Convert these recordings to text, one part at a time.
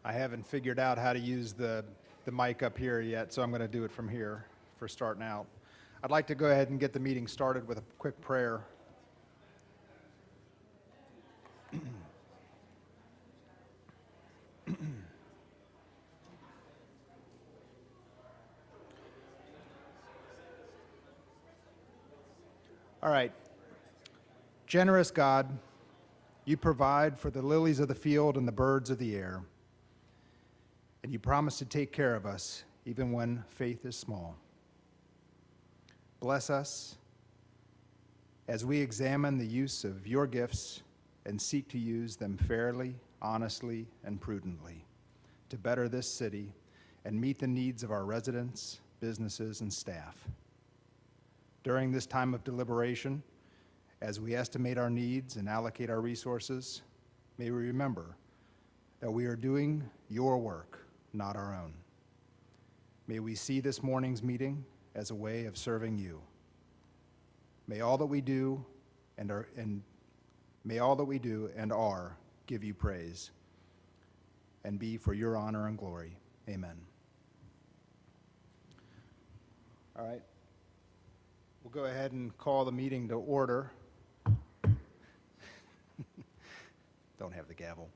I haven't figured out how to use the mic up here yet, so I'm going to do it from here for starting out. I'd like to go ahead and get the meeting started with a quick prayer. All right. Generous God, you provide for the lilies of the field and the birds of the air, and you promise to take care of us even when faith is small. Bless us as we examine the use of your gifts and seek to use them fairly, honestly, and prudently to better this city and meet the needs of our residents, businesses, and staff. During this time of deliberation, as we estimate our needs and allocate our resources, may we remember that we are doing your work, not our own. May we see this morning's meeting as a way of serving you. May all that we do and are give you praise and be for your honor and glory. Amen. All right. We'll go ahead and call the meeting to order. Don't have the gavel.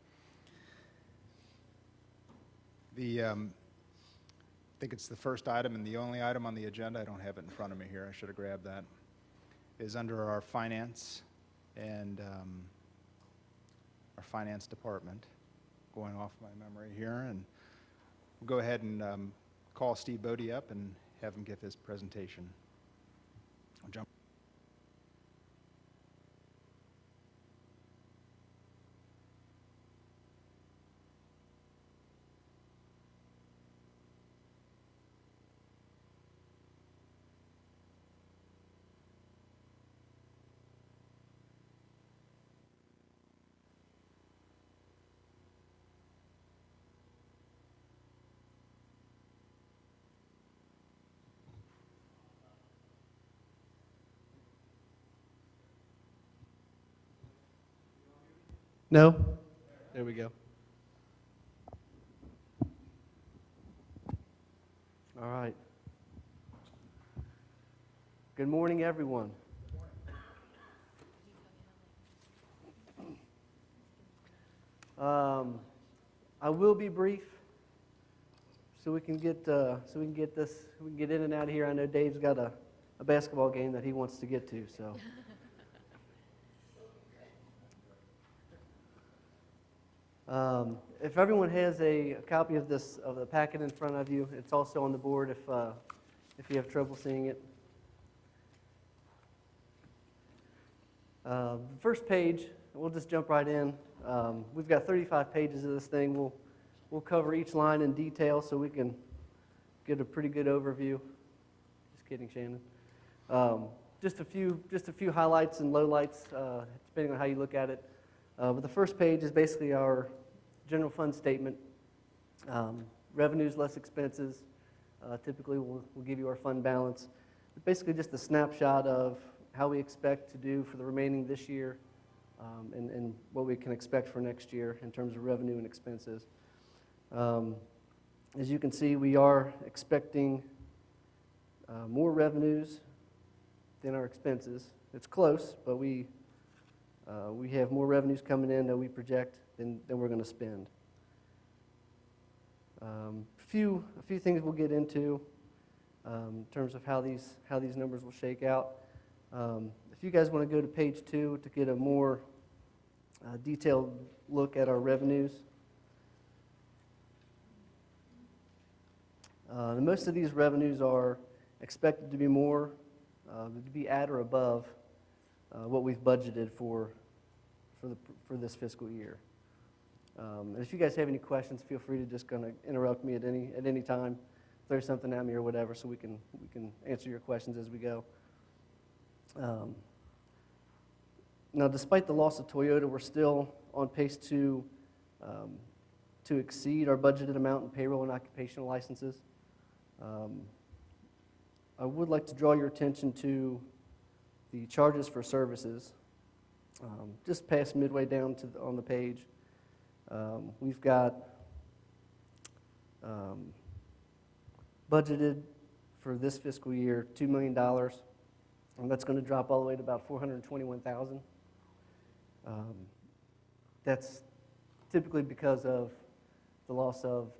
I think it's the first item and the only item on the agenda. I don't have it in front of me here. I should have grabbed that. Is under our finance and our finance department. Going off my memory here, and we'll go ahead and call Steve Bodie up and have him give his presentation. I'll jump. No? There we go. All right. Good morning, everyone. I will be brief, so we can get in and out of here. I know Dave's got a basketball game that he wants to get to, so. If everyone has a copy of the packet in front of you, it's also on the board if you have trouble seeing it. The first page, we'll just jump right in. We've got 35 pages of this thing. We'll cover each line in detail so we can get a pretty good overview. Just kidding, Shannon. Just a few highlights and lowlights, depending on how you look at it. But the first page is basically our general fund statement. Revenues less expenses. Typically, we'll give you our fund balance. It's basically just a snapshot of how we expect to do for the remaining this year and what we can expect for next year in terms of revenue and expenses. As you can see, we are expecting more revenues than our expenses. It's close, but we have more revenues coming in than we project than we're going to spend. A few things we'll get into in terms of how these numbers will shake out. If you guys want to go to page 2 to get a more detailed look at our revenues. Most of these revenues are expected to be at or above what we've budgeted for this fiscal year. And if you guys have any questions, feel free to just kind of interrupt me at any time, throw something at me or whatever, so we can answer your questions as we go. Now, despite the loss of Toyota, we're still on pace to exceed our budgeted amount in payroll and occupational licenses. I would like to draw your attention to the charges for services. Just past midway down on the page, we've got Budgeted for this fiscal year, $2 million, and that's going to drop all the way to about $421,000. That's typically because of the loss of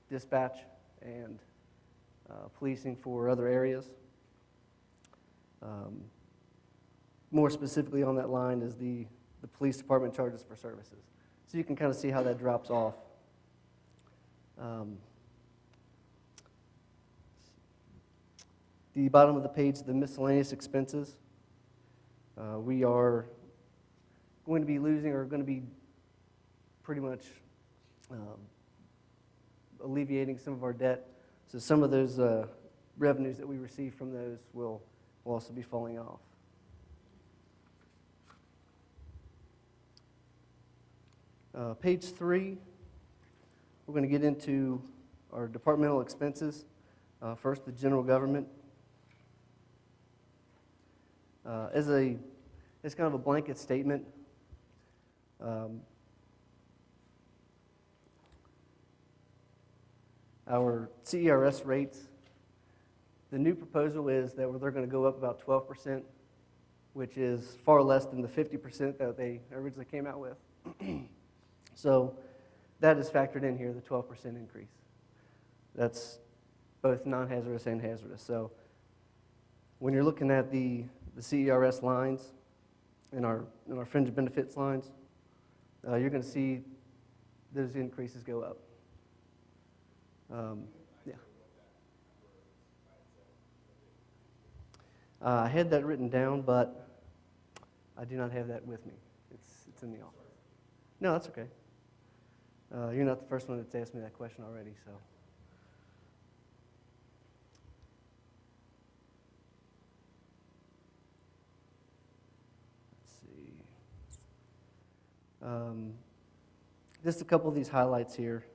dispatch and policing for other areas. More specifically on that line is the police department charges for services. So you can kind of see how that drops off. The bottom of the page, the miscellaneous expenses. We are going to be losing, or going to be pretty much alleviating some of our debt. So some of those revenues that we receive from those will also be falling off. Page 3, we're going to get into our departmental expenses. First, the general government. As kind of a blanket statement, our CERS rates, the new proposal is that they're going to go up about 12%, which is far less than the 50% that they originally came out with. So that is factored in here, the 12% increase. That's both non-hazardous and hazardous. So when you're looking at the CERS lines and our fringe benefits lines, you're going to see those increases go up. Yeah. I had that written down, but I do not have that with me. It's in the office. No, that's okay. You're not the first one that's asked me that question already, so. Let's see. Just a couple of these highlights here.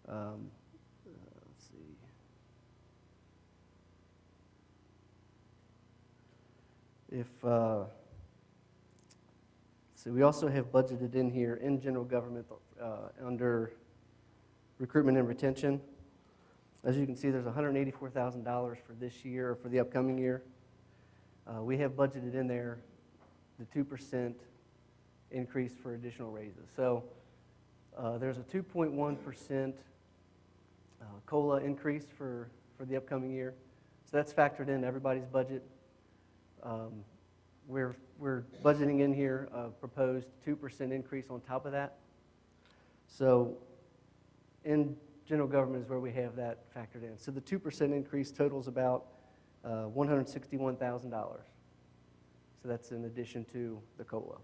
Let's see. So we also have budgeted in here in general government under recruitment and retention. As you can see, there's $184,000 for this year, or for the upcoming year. We have budgeted in there the 2% increase for additional raises. So there's a 2.1% COLA increase for the upcoming year. So that's factored in everybody's budget. We're budgeting in here a proposed 2% increase on top of that. So in general government is where we have that factored in. So the 2% increase totals about $161,000. So that's in addition to the COLA.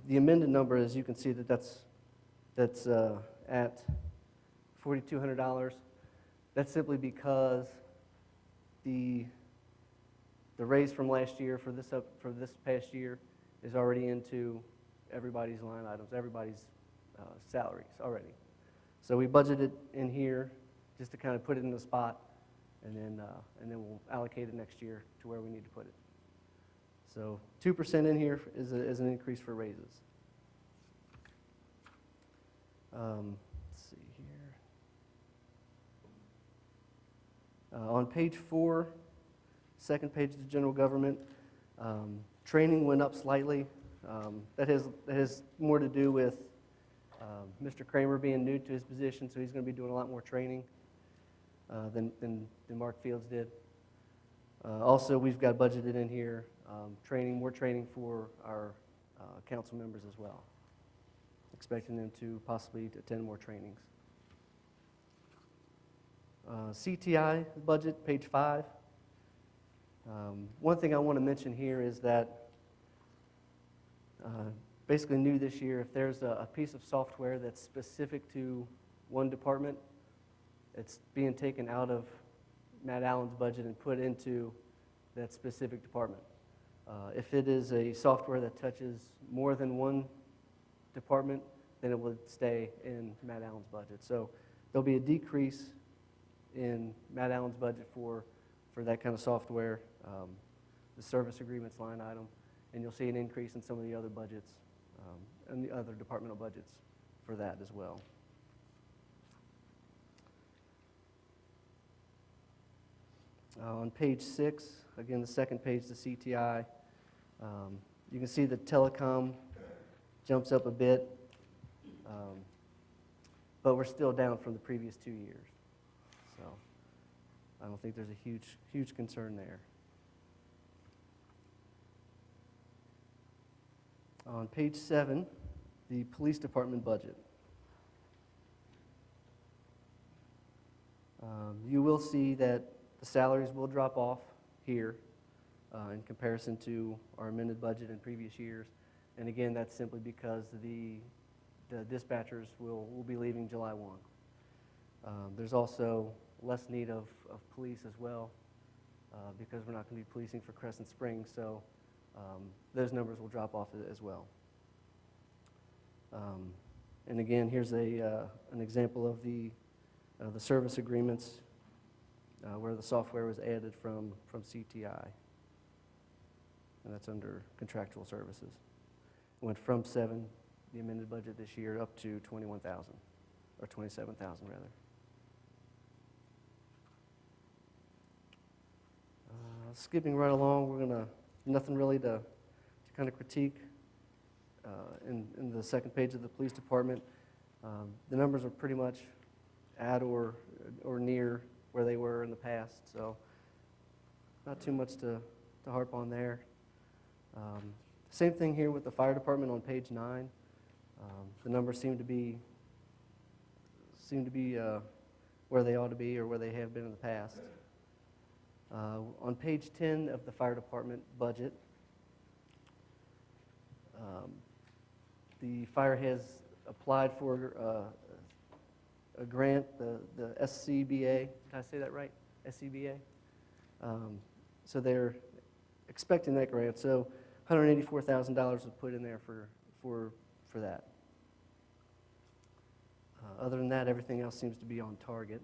The amended number, as you can see, that's at $4,200. That's simply because the raise from last year for this past year is already into everybody's line items, everybody's salaries already. So we budgeted in here just to kind of put it in the spot, and then we'll allocate it next year to where we need to put it. So 2% in here is an increase for raises. Let's see here. On page 4, second page of the general government, training went up slightly. That has more to do with Mr. Kramer being new to his position, so he's going to be doing a lot more training than Mark Fields did. Also, we've got budgeted in here more training for our council members as well, expecting them to possibly attend more trainings. CTI budget, page 5. One thing I want to mention here is that basically new this year, if there's a piece of software that's specific to one department, it's being taken out of Matt Allen's budget and put into that specific department. If it is a software that touches more than one department, then it would stay in Matt Allen's budget. So there'll be a decrease in Matt Allen's budget for that kind of software, the service agreements line item, and you'll see an increase in some of the other budgets and the other departmental budgets for that as well. On page 6, again, the second page, the CTI, you can see the telecom jumps up a bit, but we're still down from the previous 2 years. So I don't think there's a huge concern there. On page 7, the police department budget. You will see that the salaries will drop off here in comparison to our amended budget in previous years. And again, that's simply because the dispatchers will be leaving July 1. There's also less need of police as well because we're not going to be policing for Crescent Springs, so those numbers will drop off as well. And again, here's an example of the service agreements where the software was added from CTI, and that's under contractual services. It went from 7, the amended budget this year, up to 21,000, or 27,000 rather. Skipping right along, we're gonna, nothing really to kind of critique in the second page of the police department. The numbers are pretty much at or near where they were in the past, so not too much to harp on there. Same thing here with the fire department on page 9. The numbers seem to be where they ought to be or where they have been in the past. On page 10 of the fire department budget, the fire has applied for a grant, the SCBA. Did I say that right? SCBA. So they're expecting that grant. So $184,000 was put in there for that. Other than that, everything else seems to be on target.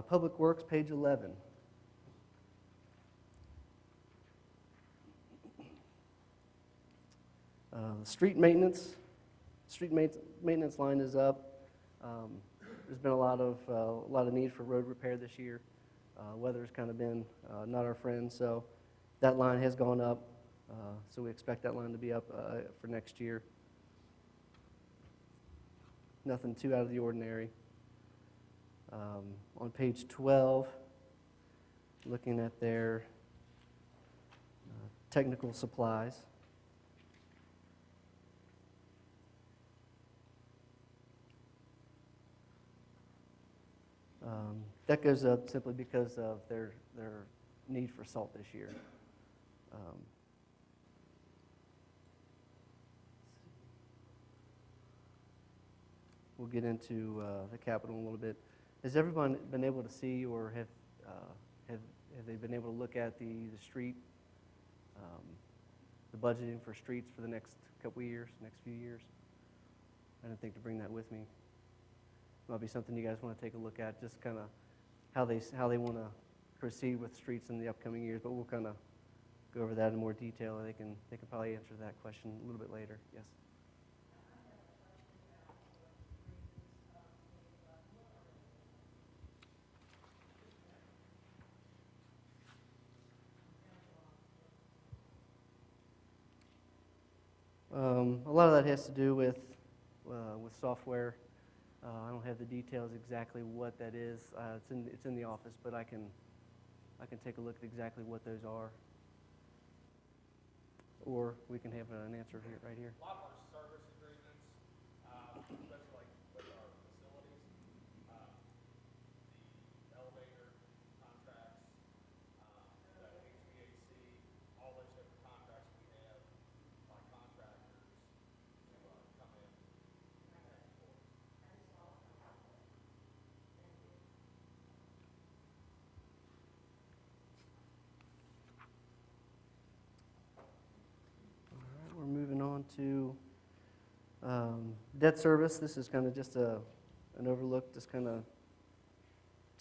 Public Works, page 11. The street maintenance line is up. There's been a lot of need for road repair this year. Weather's kind of been not our friend, so that line has gone up. So we expect that line to be up for next year. Nothing too out of the ordinary. On page 12, looking at their technical supplies. That goes up simply because of their need for salt this year. We'll get into the capital in a little bit. Has everyone been able to see, or have they been able to look at the street, the budgeting for streets for the next couple of years, next few years? I didn't think to bring that with me. Might be something you guys want to take a look at, just kind of how they want to proceed with streets in the upcoming years. But we'll kind of go over that in more detail. They can probably answer that question a little bit later. Yes. A lot of that has to do with software. I don't have the details exactly what that is. It's in the office, but I can take a look at exactly what those are. Or we can have an answer here, right here. A lot of our service agreements, especially like with our facilities, the elevator contracts, the HVAC, all those different contracts we have by contractors to come in and pay for. We're moving on to debt service. This is kind of just an overlook, just kind of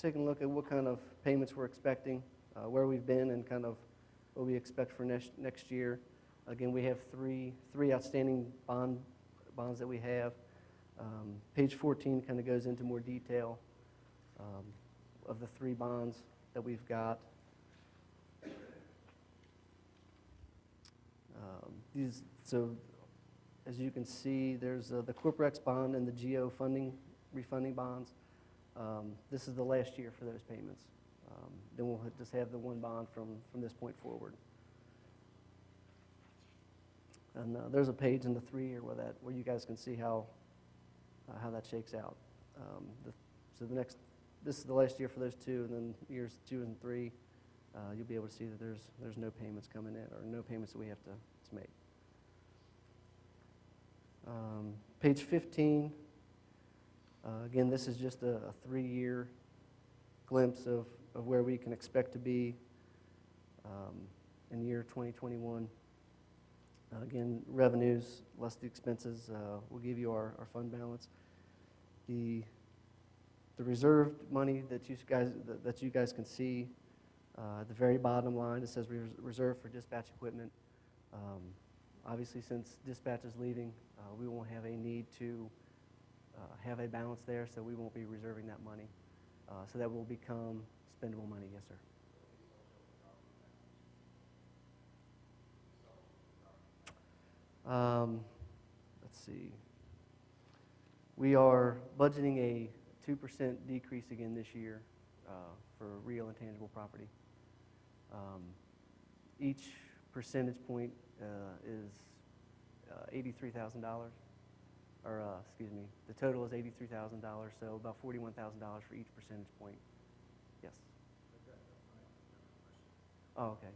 taking a look at what kind of payments we're expecting, where we've been, and kind of what we expect for next year. Again, we have three outstanding bonds that we have. Page 14 kind of goes into more detail of the 3 bonds that we've got. So as you can see, there's the Corporex bond and the GO refunding bonds. This is the last year for those payments. Then we'll just have the 1 bond from this point forward. And there's a page in the 3-year where you guys can see how that shakes out. This is the last year for those 2, and then years 2 and 3, you'll be able to see that there's no payments coming in, or no payments that we have to make. Page 15, again, this is just a 3-year glimpse of where we can expect to be in year 2021. Again, revenues less the expenses will give you our fund balance. The reserved money that you guys can see at the very bottom line, it says reserved for dispatch equipment. Obviously, since dispatch is leaving, we won't have a need to have a balance there, so we won't be reserving that money. So that will become spendable money, yes, sir. Let's see. We are budgeting a 2% decrease again this year for real and tangible property. Each percentage point is $83,000, or excuse me, the total is $83,000, so about $41,000 for each percentage point. Yes. Oh, okay.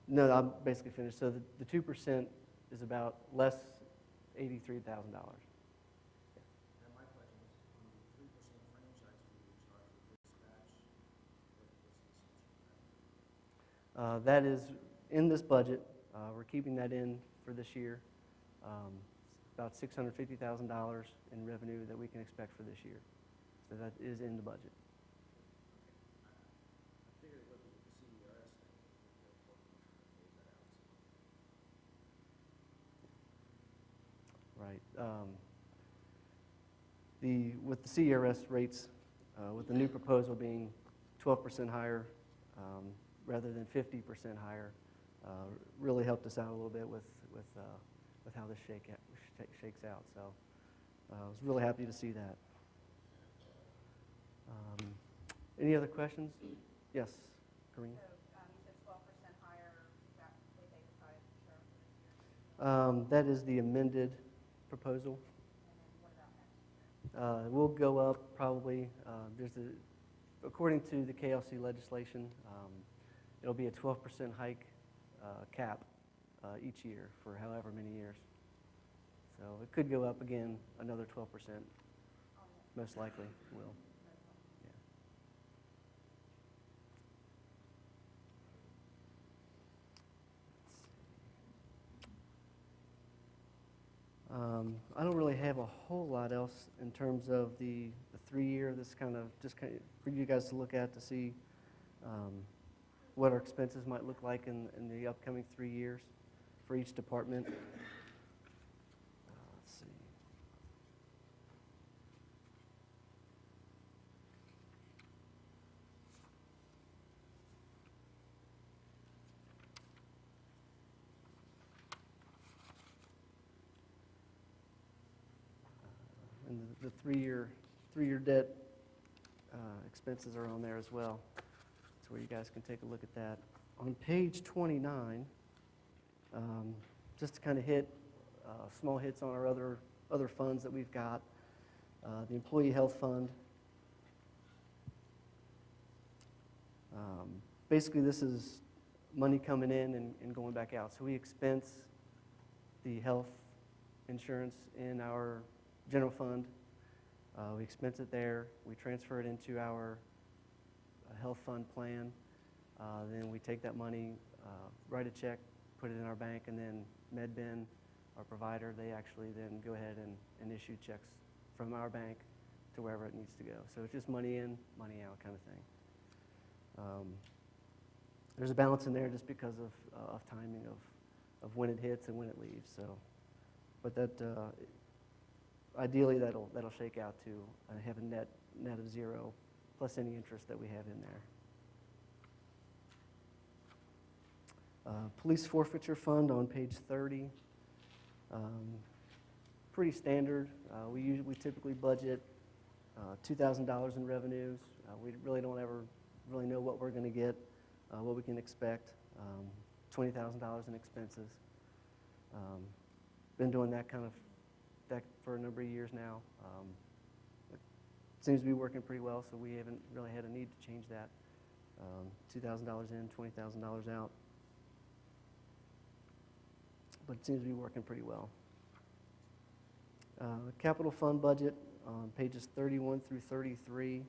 No, I'm basically finished. So the 2% is about less $83,000. That is in this budget. We're keeping that in for this year. About $650,000 in revenue that we can expect for this year. So that is in the budget. Right. With the CERS rates, with the new proposal being 12% higher rather than 50% higher, really helped us out a little bit with how this shakes out. So I was really happy to see that. Any other questions? Yes, Kareem. So you said 12% higher, is that what they decided to share for this year? That is the amended proposal. And then what about next year? We'll go up probably, according to the KLC legislation, it'll be a 12% hike cap each year for however many years. So it could go up again another 12%, most likely will. I don't really have a whole lot else in terms of the 3-year. This kind of for you guys to look at to see what our expenses might look like in the upcoming 3 years for each department. Let's see. And the 3-year debt expenses are on there as well. That's where you guys can take a look at that. On page 29, just to kind of hit small hits on our other funds that we've got. The Employee Health Fund. Basically, this is money coming in and going back out. So we expense the health insurance in our general fund. We expense it there. We transfer it into our health fund plan. Then we take that money, write a check, put it in our bank, and then MedBen, our provider, they actually then go ahead and issue checks from our bank to wherever it needs to go. So it's just money in, money out kind of thing. There's a balance in there just because of timing of when it hits and when it leaves. So, but that ideally that'll shake out to have a net of zero plus any interest that we have in there. Police forfeiture fund on page 30. Pretty standard. We typically budget $2,000 in revenues. We really don't ever really know what we're going to get, what we can expect. $20,000 in expenses. Been doing that for a number of years now. It seems to be working pretty well, so we haven't really had a need to change that. $2,000 in, $20,000 out. But it seems to be working pretty well. Capital fund budget on pages 31 through 33.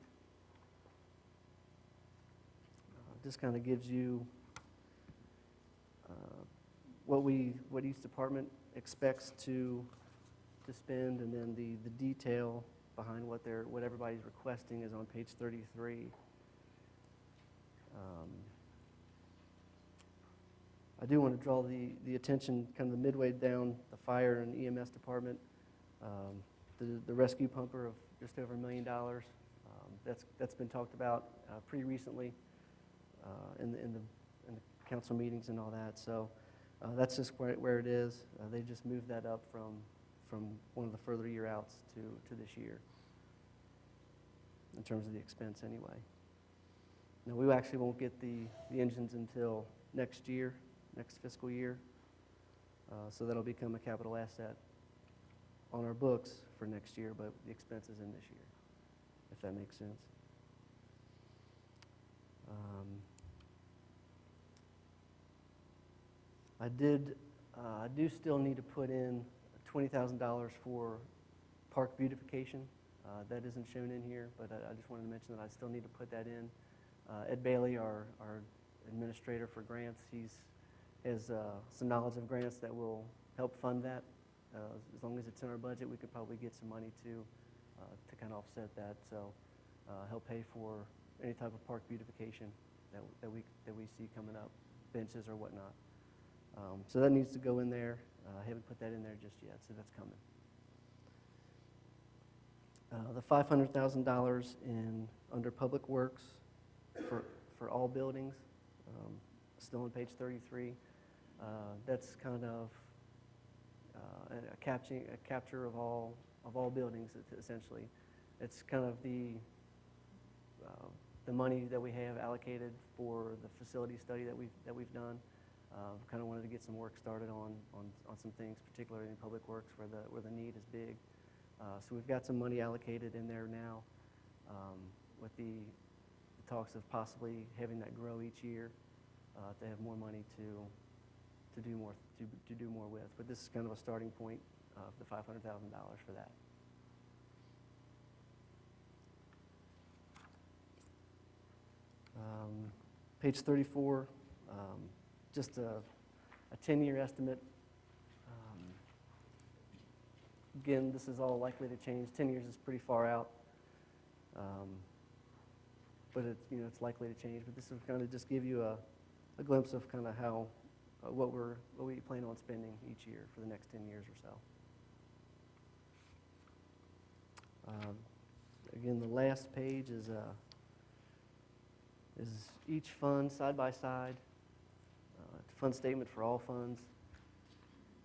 Just kind of gives you what each department expects to spend, and then the detail behind what everybody's requesting is on page 33. I do want to draw the attention kind of the midway down the fire and EMS department. The rescue pumper of just over $1 million. That's been talked about pretty recently in the council meetings and all that. So that's just where it is. They just moved that up from one of the further year outs to this year in terms of the expense anyway. Now, we actually won't get the engines until next fiscal year. So that'll become a capital asset on our books for next year, but the expense is in this year, if that makes sense. I do still need to put in $20,000 for park beautification. That isn't shown in here, but I just wanted to mention that I still need to put that in. Ed Bailey, our administrator for grants, has some knowledge of grants that will help fund that. As long as it's in our budget, we could probably get some money to kind of offset that. So help pay for any type of park beautification that we see coming up, benches or whatnot. So that needs to go in there. I haven't put that in there just yet, so that's coming. The $500,000 under Public Works for all buildings, still on page 33. That's kind of a capture of all buildings, essentially. It's kind of the money that we have allocated for the facility study that we've done. Kind of wanted to get some work started on some things, particularly in Public Works where the need is big. So we've got some money allocated in there now, with the talks of possibly having that grow each year to have more money to do more with. But this is kind of a starting point of the $500,000 for that. Page 34, just a 10-year estimate. Again, this is all likely to change. 10 years is pretty far out, but it's likely to change. But this will kind of just give you a glimpse of kind of how what we plan on spending each year for the next 10 years or so. Again, the last page is each fund side by side. Fund statement for all funds.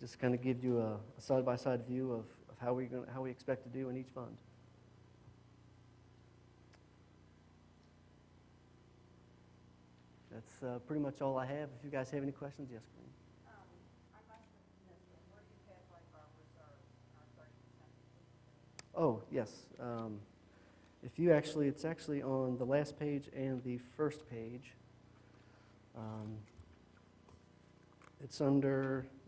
Just kind of gives you a side by side view of how we expect to do in each fund. That's pretty much all I have. If you guys have any questions, yes, Corinne. I must have missed it. Where do you have like our reserves and our 30%? Oh, yes. It's actually on the last page and the first page.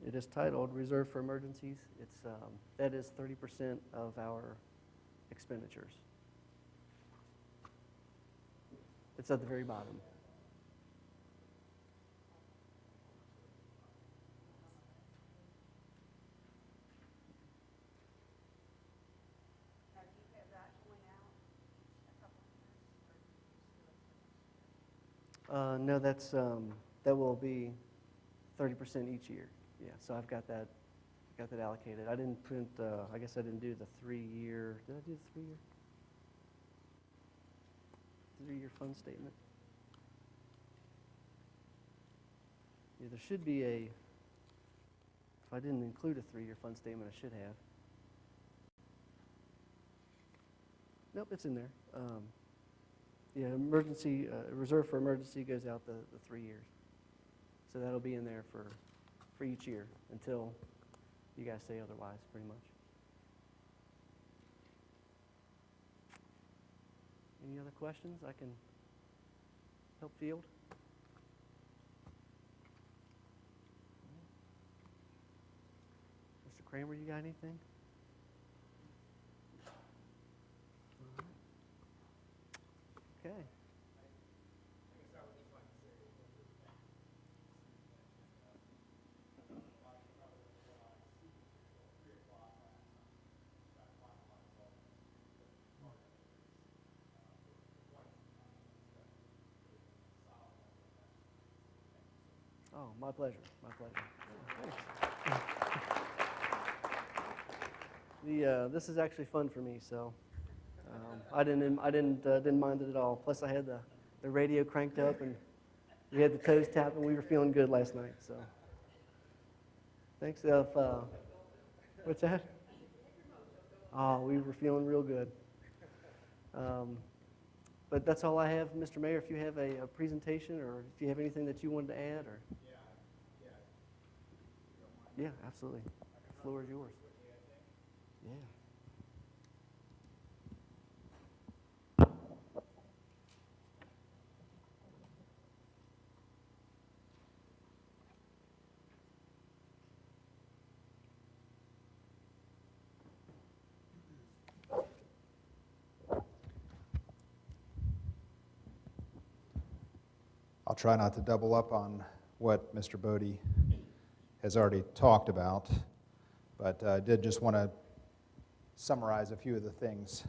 It is titled Reserve for Emergencies. That is 30% of our expenditures. It's at the very bottom. Now, do you have that going out a couple of years, or do you just do it for next year? No, that will be 30% each year. Yeah, so I've got that allocated. I didn't print. I guess I didn't do the 3-year. Did I do the 3-year? 3-year fund statement. Yeah, there should be a, if I didn't include a 3-year fund statement, I should have. Nope, it's in there. Yeah, emergency, reserve for emergency goes out the 3 years. So that'll be in there for each year until you guys say otherwise, pretty much. Any other questions I can help field? Mr. Kramer, you got anything? Okay. Oh, my pleasure, my pleasure. Thanks. This is actually fun for me, so I didn't mind it at all. Plus, I had the radio cranked up, and we had the toes tapping. We were feeling good last night, so thanks. What's that? Oh, we were feeling real good. But that's all I have, Mr. Mayor. If you have a presentation, or if you have anything that you wanted to add, or yeah, absolutely. The floor is yours. Yeah. I'll try not to double up on what Mr. Bodie has already talked about, but I did just want to summarize a few of the things.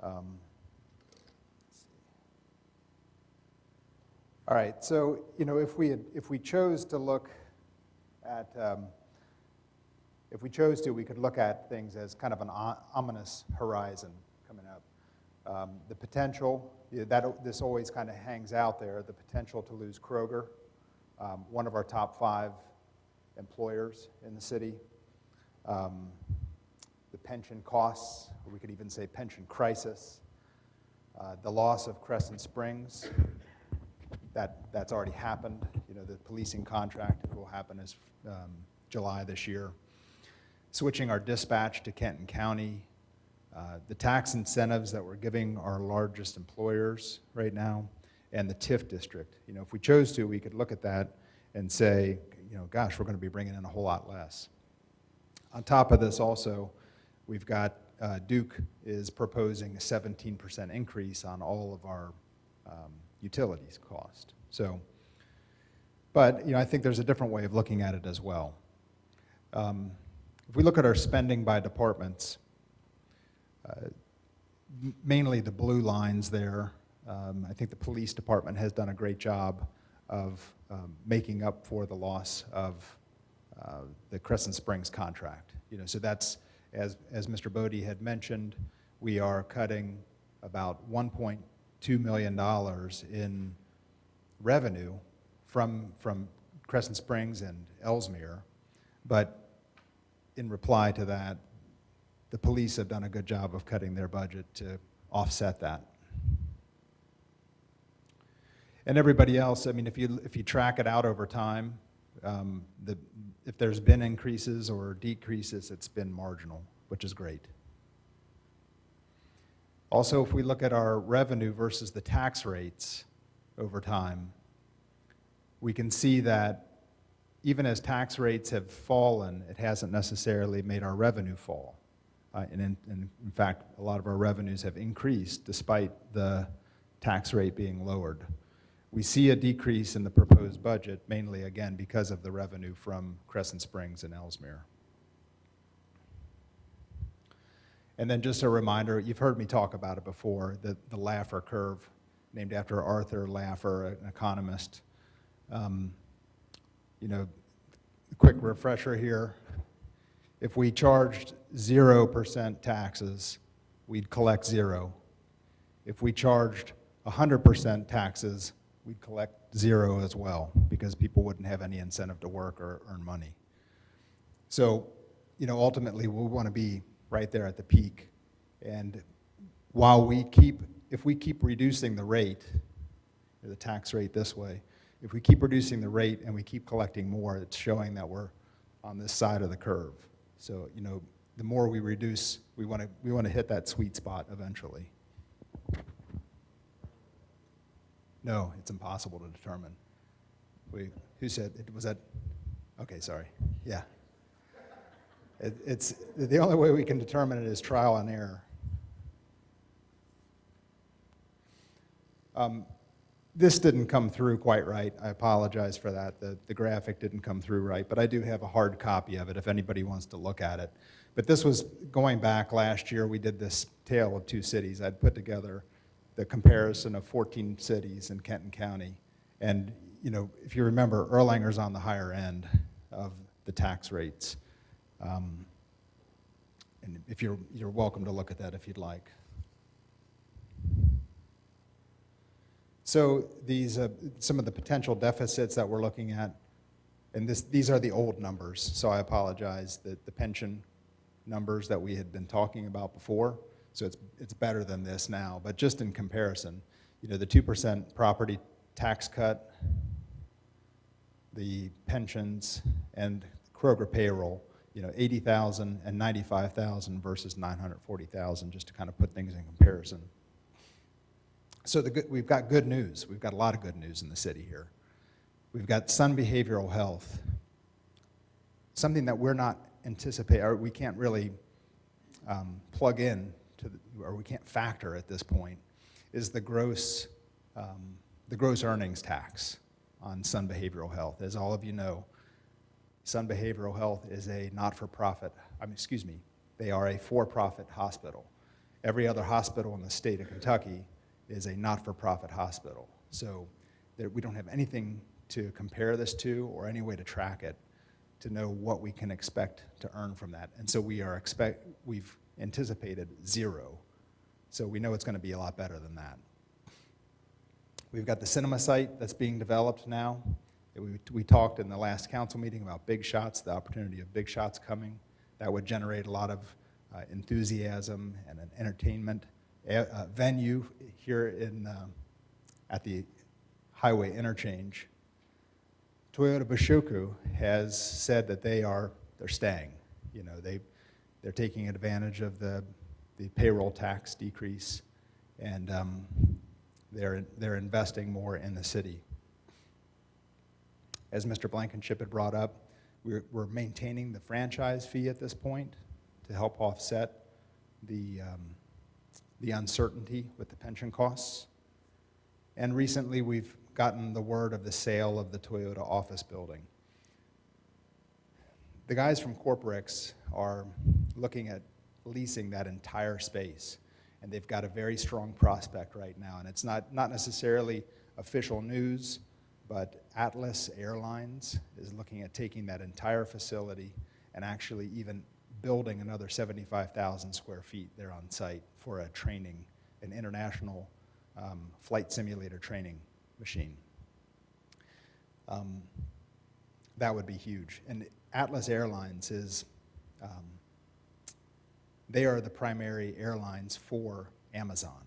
Let's see. All right, so if we chose to look at we could look at things as kind of an ominous horizon coming up. The potential, this always kind of hangs out there, the potential to lose Kroger, one of our top 5 employers in the city. The pension costs, or we could even say pension crisis. The loss of Crescent Springs, that's already happened. The policing contract will happen as July this year. Switching our dispatch to Kenton County. The tax incentives that we're giving our largest employers right now, and the TIF district. If we chose to, we could look at that and say, gosh, we're going to be bringing in a whole lot less. On top of this also, we've got Duke is proposing a 17% increase on all of our utilities cost. So, but I think there's a different way of looking at it as well. If we look at our spending by departments, mainly the blue lines there, I think the police department has done a great job of making up for the loss of the Crescent Springs contract. So that's, as Mr. Bodie had mentioned, we are cutting about $1.2 million in revenue from Crescent Springs and Ellesmere, but in reply to that, the police have done a good job of cutting their budget to offset that. And everybody else, if you track it out over time, if there's been increases or decreases, it's been marginal, which is great. Also, if we look at our revenue versus the tax rates over time, we can see that even as tax rates have fallen, it hasn't necessarily made our revenue fall. And in fact, a lot of our revenues have increased despite the tax rate being lowered. We see a decrease in the proposed budget, mainly, again, because of the revenue from Crescent Springs and Ellesmere. And then just a reminder, you've heard me talk about it before, the Laffer curve, named after Arthur Laffer, an economist. Quick refresher here. If we charged 0% taxes, we'd collect 0. If we charged 100% taxes, we'd collect 0 as well, because people wouldn't have any incentive to work or earn money. So, ultimately, we want to be right there at the peak. And while if we keep reducing the rate, the tax rate this way, if we keep reducing the rate and we keep collecting more, it's showing that we're on this side of the curve. So, the more we reduce, we want to hit that sweet spot eventually. No, it's impossible to determine. Who said it? Was that? Okay, sorry. Yeah. It's the only way we can determine it is trial and error. This didn't come through quite right. I apologize for that. The graphic didn't come through right, but I do have a hard copy of it if anybody wants to look at it. But this was going back last year. We did this tale of 2 cities. I'd put together the comparison of 14 cities in Kenton County. And, if you remember, Erlanger's on the higher end of the tax rates. And if you're welcome to look at that if you'd like. So these some of the potential deficits that we're looking at, and these are the old numbers, so I apologize, the pension numbers that we had been talking about before, so it's better than this now, but just in comparison, the 2% property tax cut, the pensions, and Kroger payroll, 80,000 and 95,000 versus 940,000, just to kind of put things in comparison. So we've got good news. We've got a lot of good news in the city here. We've got Sun Behavioral Health, something that we're not anticipating, or we can't really plug in to, or we can't factor at this point, is the gross earnings tax on Sun Behavioral Health. As all of you know, Sun Behavioral Health is a not-for-profit, they are a for-profit hospital. Every other hospital in the state of Kentucky is a not-for-profit hospital. So we don't have anything to compare this to or any way to track it to know what we can expect to earn from that. And so we've anticipated 0. So we know it's going to be a lot better than that. We've got the cinema site that's being developed now. We talked in the last council meeting about Big Shots, the opportunity of Big Shots coming. That would generate a lot of enthusiasm and an entertainment venue here at the highway interchange. Toyota Bashoku has said that they're staying. They're taking advantage of the payroll tax decrease, and they're investing more in the city. As Mr. Blankenship had brought up, we're maintaining the franchise fee at this point to help offset the uncertainty with the pension costs. And recently we've gotten the word of the sale of the Toyota office building. The guys from Corporex are looking at leasing that entire space, and they've got a very strong prospect right now. And it's not necessarily official news, but Atlas Airlines is looking at taking that entire facility and actually even building another 75,000 square feet there on site for an international flight simulator training machine. That would be huge. And Atlas Airlines they are the primary airlines for Amazon.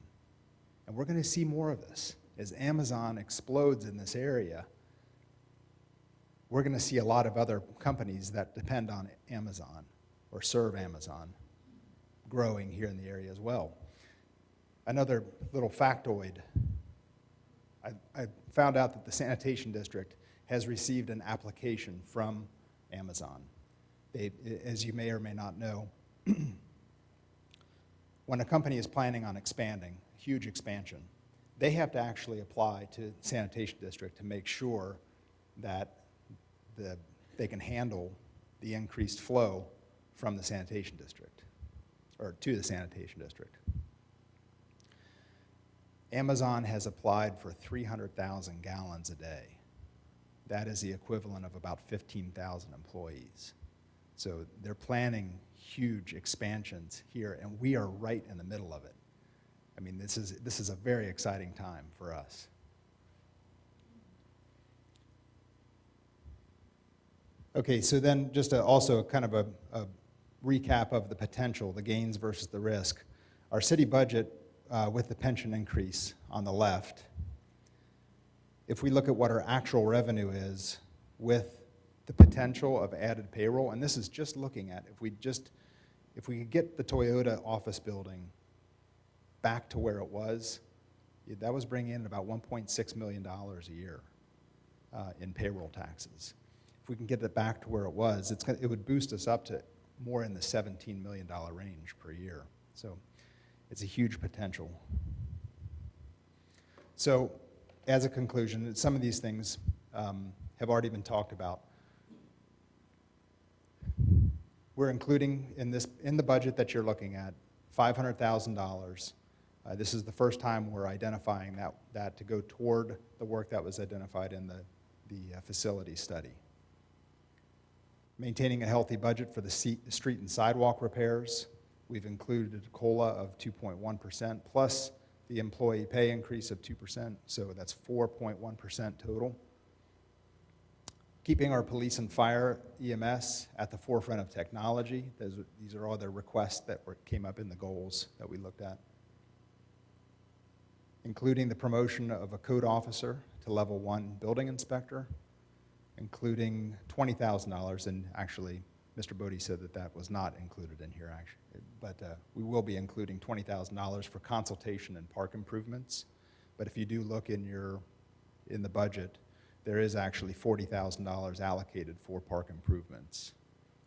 And we're going to see more of this. As Amazon explodes in this area, we're going to see a lot of other companies that depend on Amazon or serve Amazon growing here in the area as well. Another little factoid, I found out that the sanitation district has received an application from Amazon. As you may or may not know, when a company is planning on expanding, huge expansion, they have to actually apply to sanitation district to make sure that they can handle the increased flow from the sanitation district, or to the sanitation district. Amazon has applied for 300,000 gallons a day. That is the equivalent of about 15,000 employees. So they're planning huge expansions here, and we are right in the middle of it. I mean, this is a very exciting time for us. Okay, so then just also kind of a recap of the potential, the gains versus the risk. Our city budget with the pension increase on the left, if we look at what our actual revenue is with the potential of added payroll, and this is just looking at, if we could get the Toyota office building back to where it was, that was bringing in about $1.6 million a year in payroll taxes. If we can get it back to where it was, it would boost us up to more in the $17 million range per year. So it's a huge potential. So as a conclusion, some of these things have already been talked about. We're including in the budget that you're looking at, $500,000. This is the first time we're identifying that to go toward the work that was identified in the facility study. Maintaining a healthy budget for the street and sidewalk repairs. We've included a COLA of 2.1% plus the employee pay increase of 2%, so that's 4.1% total. Keeping our police and fire EMS at the forefront of technology. These are all the requests that came up in the goals that we looked at. Including the promotion of a code officer to level 1 building inspector, including $20,000, and actually Mr. Bodie said that was not included in here, actually, but we will be including $20,000 for consultation and park improvements. But if you do look in the budget, there is actually $40,000 allocated for park improvements,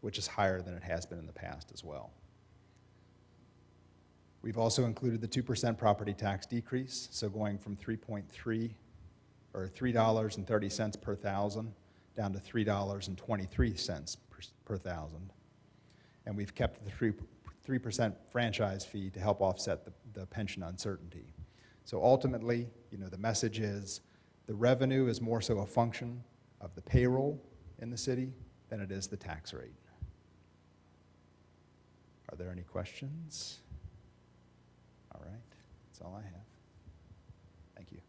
which is higher than it has been in the past as well. We've also included the 2% property tax decrease, so going from $3.30 per thousand down to $3.23 per thousand. And we've kept the 3% franchise fee to help offset the pension uncertainty. So ultimately, the message is the revenue is more so a function of the payroll in the city than it is the tax rate. Are there any questions? All right, that's all I have. Thank you.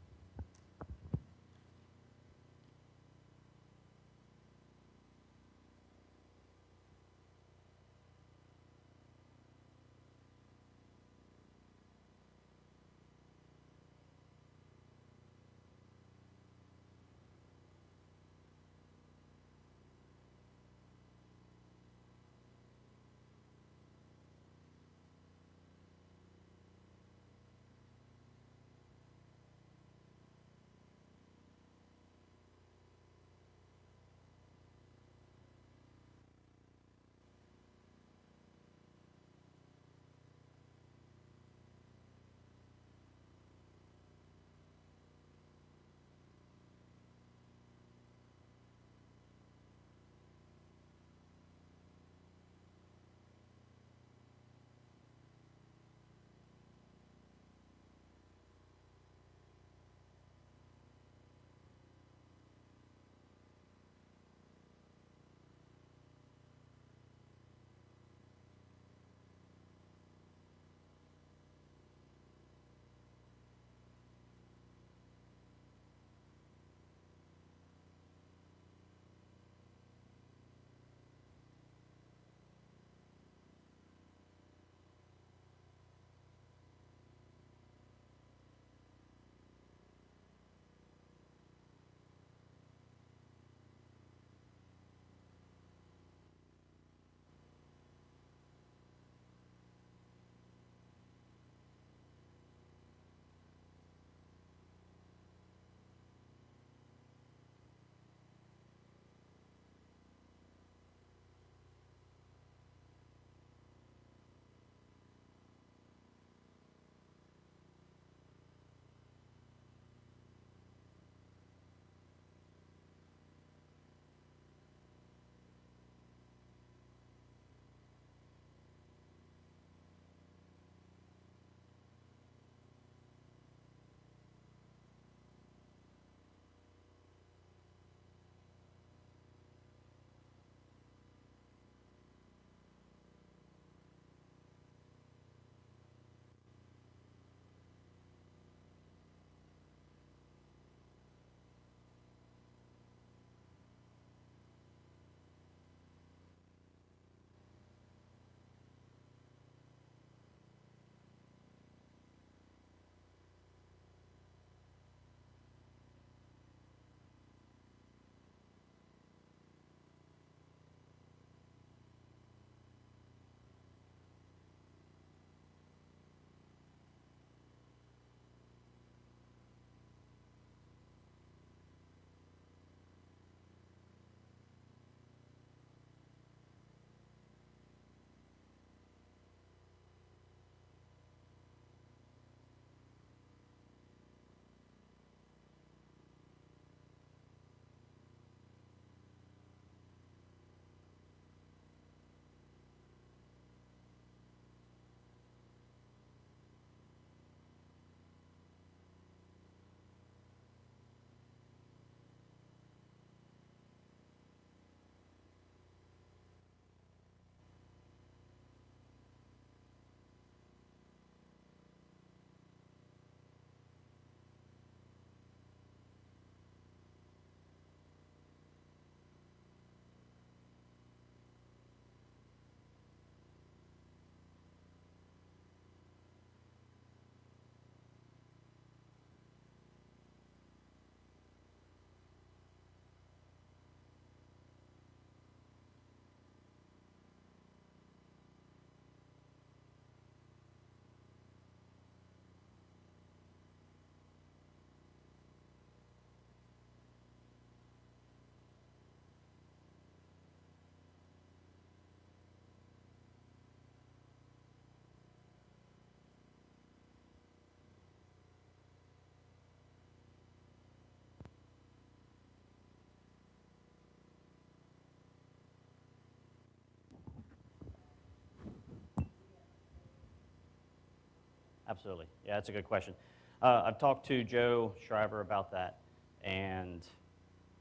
absolutely. Yeah, that's a good question. I've talked to Joe Shriver about that, and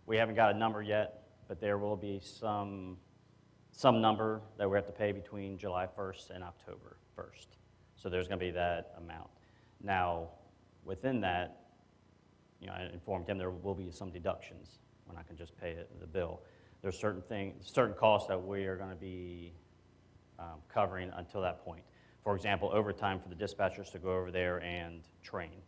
we haven't got a number yet, but there will be some number that we have to pay between July 1st and October 1st. So there's going to be that amount. Now, within that, I informed him there will be some deductions. We're not going to just pay the bill. There's certain costs that we are going to be covering until that point. For example, overtime for the dispatchers to go over there and train.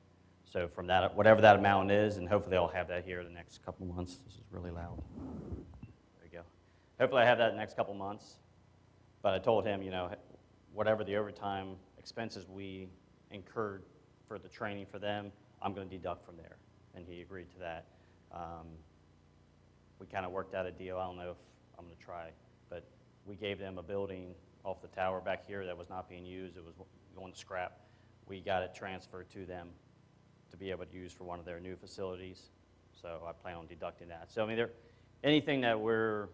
So from that, whatever that amount is, and hopefully I'll have that here the next couple months. This is really loud. There you go. Hopefully I have that the next couple months. But I told him, whatever the overtime expenses we incurred for the training for them, I'm going to deduct from there. And he agreed to that. We kind of worked out a deal. I don't know if I'm going to try, but we gave them a building off the tower back here that was not being used. It was going to scrap. We got it transferred to them to be able to use for one of their new facilities. So I plan on deducting that. So I mean, anything that we're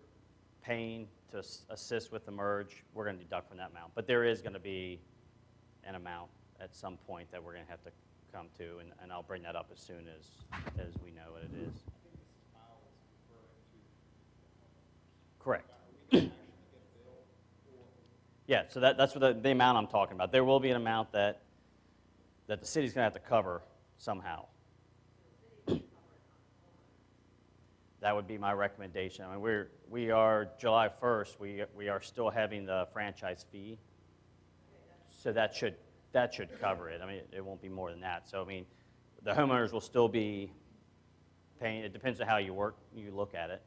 paying to assist with the merge, we're going to deduct from that amount. But there is going to be an amount at some point that we're going to have to come to, and I'll bring that up as soon as we know what it is. Correct. Yeah, so that's what the amount I'm talking about. There will be an amount that the city's going to have to cover somehow. That would be my recommendation. I mean, we are July 1st. We are still having the franchise fee, so that should cover it. I mean, it won't be more than that. So I mean, the homeowners will still be paying. It depends on how you look at it.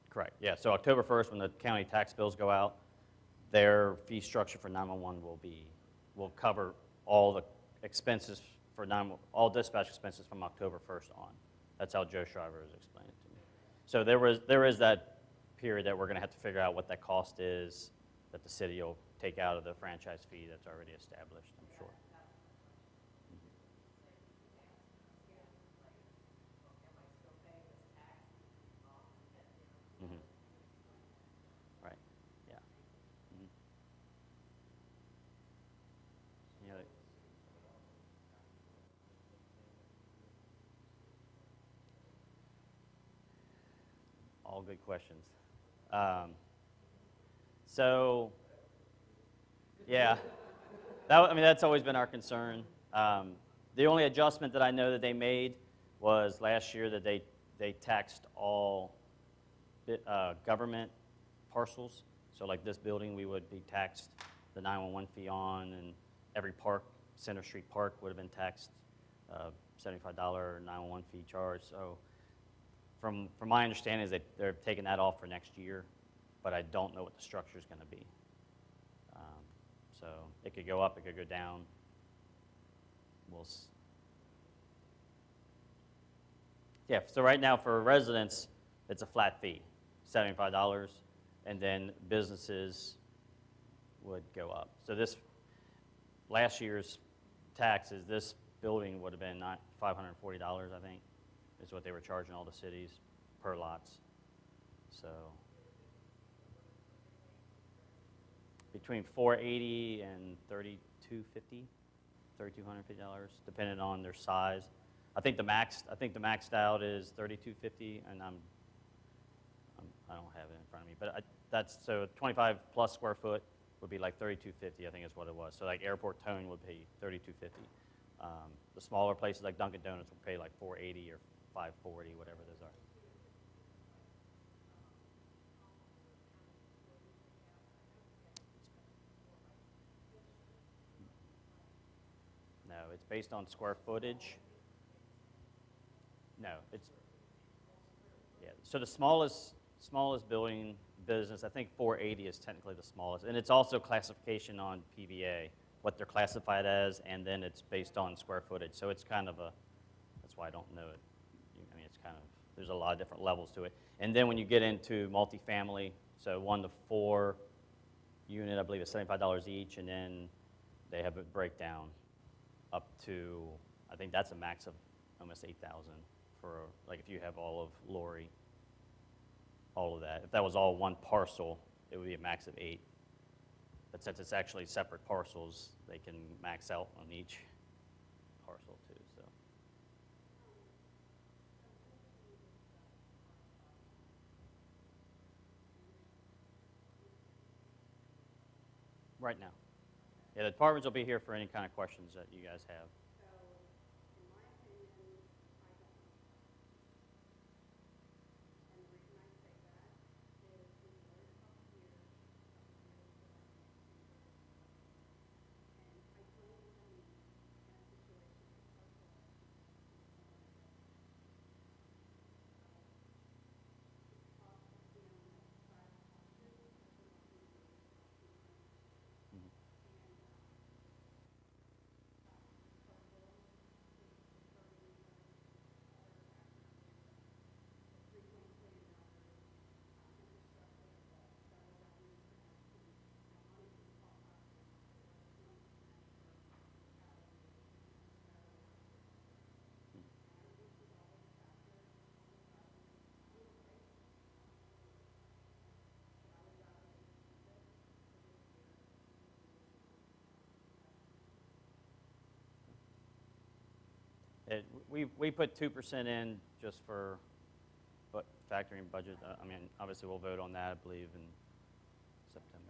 Correct, yeah, so October 1st, when the county tax bills go out, their fee structure for 911 will cover all the expenses for all dispatch expenses from October 1st on. That's how Joe Shriver has explained it to me. So there is that period that we're going to have to figure out what that cost is that the city will take out of the franchise fee that's already established, I'm sure. Mm-hmm. Right, yeah. Mm-hmm. Yeah. All good questions. So, yeah, that's always been our concern. The only adjustment that I know that they made was last year that they taxed all government parcels. So like this building, we would be taxed the 911 fee on, and every park, Center Street Park, would have been taxed $75 911 fee charge. So from my understanding is that they're taking that off for next year, but I don't know what the structure is going to be. So it could go up, it could go down. Yeah, so right now for residents, it's a flat fee, $75, and then businesses would go up. So last year's taxes, this building would have been $540, I think, is what they were charging all the cities per lots. So between $480 and $3,250, $3,250, depending on their size. I think the maxed out is $3,250, and I don't have it in front of me, but that's so 25 plus square foot would be like $3,250, I think is what it was. So like Airport Tone would pay $3,250. The smaller places like Dunkin' Donuts would pay like $480 or $540, whatever those are. No, it's based on square footage. No, yeah. So the smallest building business, I think 480 is technically the smallest, and it's also classification on PVA, what they're classified as, and then it's based on square footage. So it's kind of that's why I don't know it. I mean, it's kind of, there's a lot of different levels to it. And then when you get into multifamily, so 1 to 4 unit, I believe it's $75 each, and then they have a breakdown up to, I think that's a max of almost 8,000 for, like, if you have all of Lori, all of that. If that was all one parcel, it would be a max of 8. But since it's actually separate parcels, they can max out on each parcel too, so. Right now. Yeah, the departments will be here for any kind of questions that you guys have. We put 2% in just for factoring budget. I mean, obviously, we'll vote on that, I believe, in September.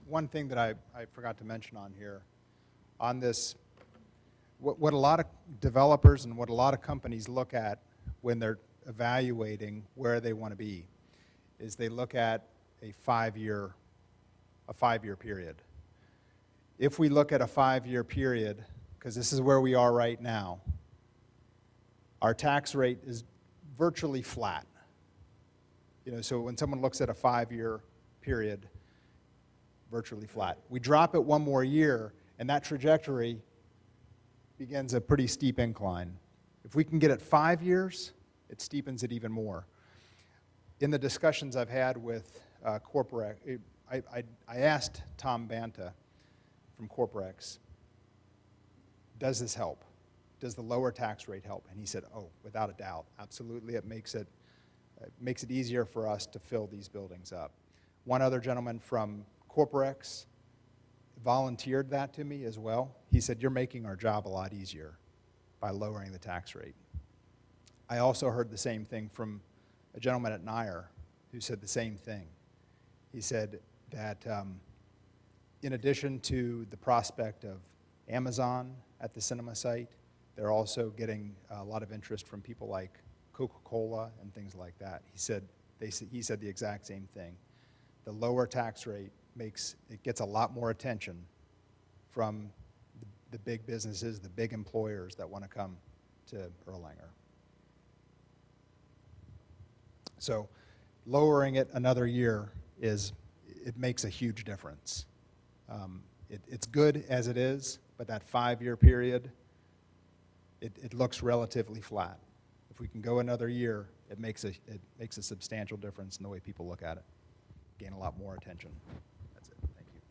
One thing that I forgot to mention on here, on this, what a lot of developers and what a lot of companies look at when they're evaluating where they want to be is they look at a 5-year period. If we look at a 5-year period, because this is where we are right now, our tax rate is virtually flat. So when someone looks at a 5-year period, virtually flat. We drop it one more year, and that trajectory begins a pretty steep incline. If we can get it 5 years, it steepens it even more. In the discussions I've had with Corporex, I asked Tom Banta from Corporex, does this help? Does the lower tax rate help? And he said, oh, without a doubt, absolutely. It makes it easier for us to fill these buildings up. One other gentleman from Corporex volunteered that to me as well. He said, you're making our job a lot easier by lowering the tax rate. I also heard the same thing from a gentleman at Nair who said the same thing. He said that in addition to the prospect of Amazon at the cinema site, they're also getting a lot of interest from people like Coca-Cola and things like that. He said the exact same thing. The lower tax rate gets a lot more attention from the big businesses, the big employers that want to come to Erlanger. So lowering it another year it makes a huge difference. It's good as it is, but that 5-year period, it looks relatively flat. If we can go another year, it makes a substantial difference in the way people look at it. Gain a lot more attention. That's it. Thank you.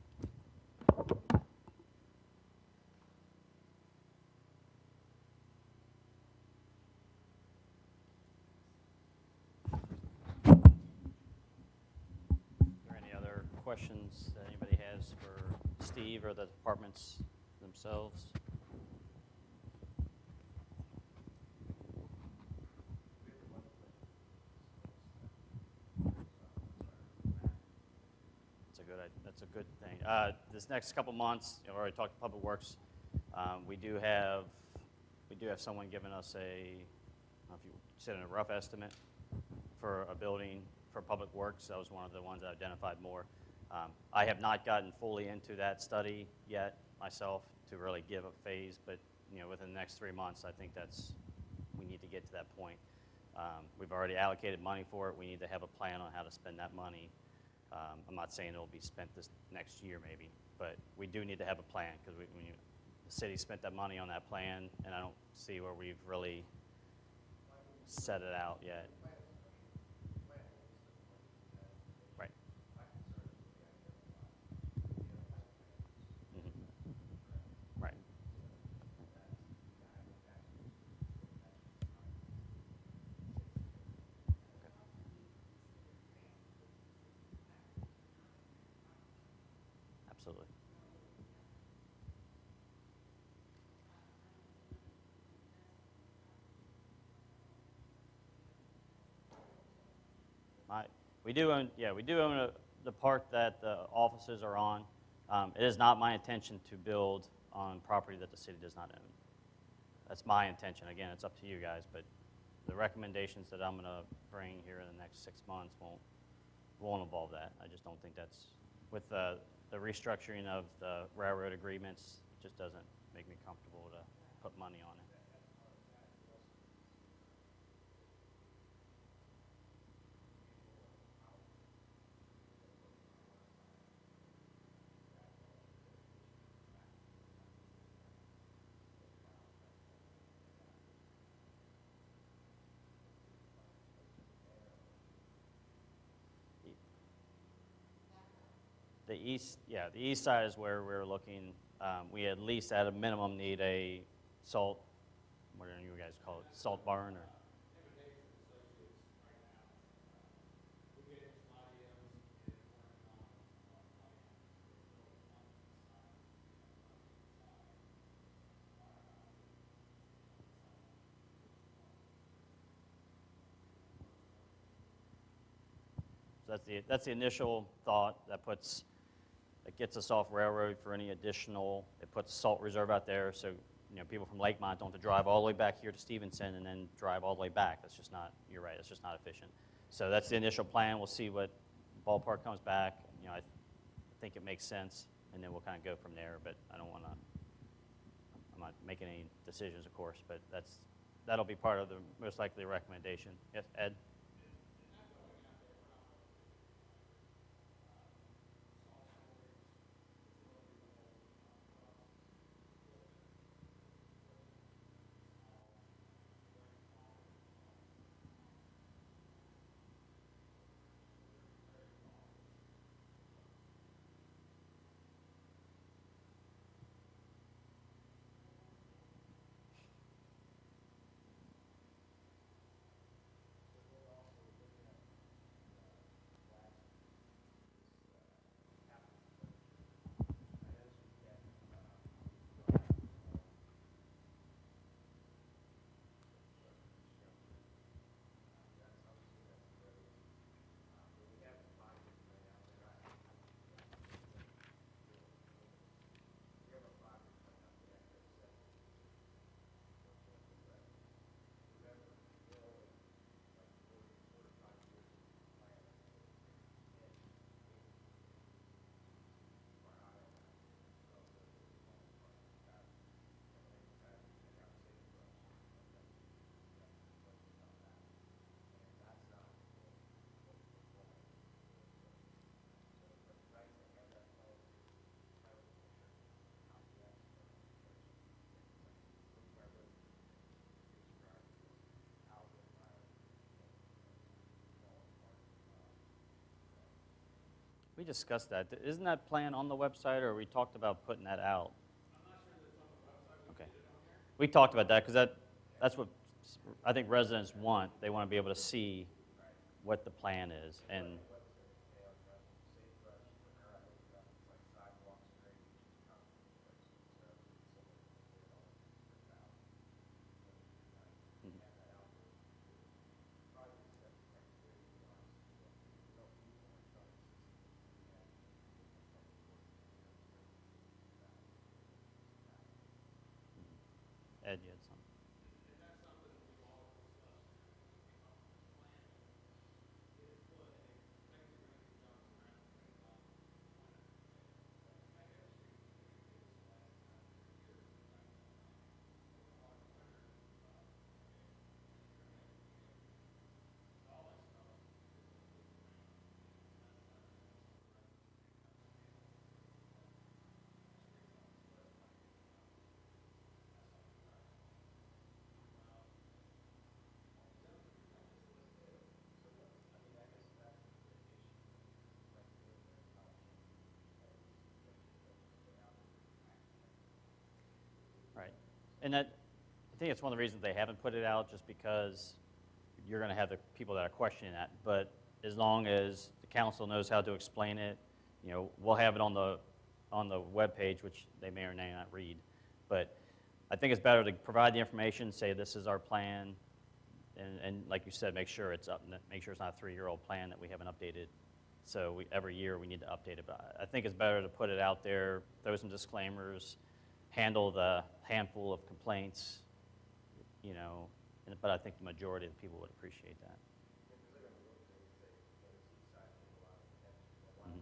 Are there any other questions that anybody has for Steve or the departments themselves? That's a good thing. This next couple months, I've already talked to Public Works. We do have someone giving us I don't know if you said a rough estimate for a building for Public Works. That was one of the ones I identified more. I have not gotten fully into that study yet myself to really give a phase, but within the next 3 months, I think we need to get to that point. We've already allocated money for it. We need to have a plan on how to spend that money. I'm not saying it'll be spent this next year maybe, but we do need to have a plan, because the city spent that money on that plan, and I don't see where we've really set it out yet. Right. Mhm. Right. Absolutely. My, we do own the part that the offices are on. It is not my intention to build on property that the city does not own. That's my intention. Again, it's up to you guys, but the recommendations that I'm going to bring here in the next 6 months won't involve that. I just don't think that's, with the restructuring of the railroad agreements, it just doesn't make me comfortable to put money on it. The east side is where we're looking. We at least, at a minimum, need a salt, what do you guys call it, salt barn, or? So that's the initial thought that gets us off railroad for any additional. It puts salt reserve out there, so people from Lakemont don't have to drive all the way back here to Stevenson and then drive all the way back. That's just not. You're right. It's just not efficient. So that's the initial plan. We'll see what ballpark comes back. I think it makes sense, and then we'll kind of go from there. But I don't want to. I'm not making any decisions, of course, but that'll be part of the most likely recommendation. Yes, Ed. We discussed that. Isn't that plan on the website, or we talked about putting that out? I'm not sure that it's on the website. Okay. We talked about that, because that's what I think residents want. They want to be able to see what the plan is. And Ed, you had something. And that, I think it's one of the reasons they haven't put it out, just because you're going to have the people that are questioning that. But as long as the council knows how to explain it, you know, we'll have it on the webpage, which they may or may not read. But I think it's better to provide the information, say this is our plan, and like you said, make sure it's up, make sure it's not a 3-year-old plan that we haven't updated. So every year we need to update it. But I think it's better to put it out there, throw some disclaimers, handle the handful of complaints, you know, but I think the majority of the people would appreciate that. Mhm.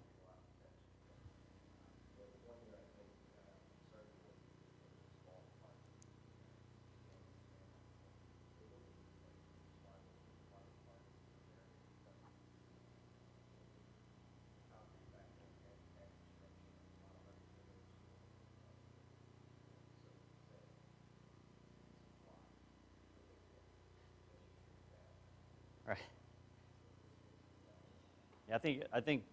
Right. Yeah, I think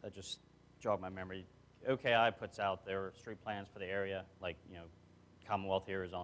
I just jogged my memory. OKI puts out their street plans for the area, like, you know, Commonwealth here is on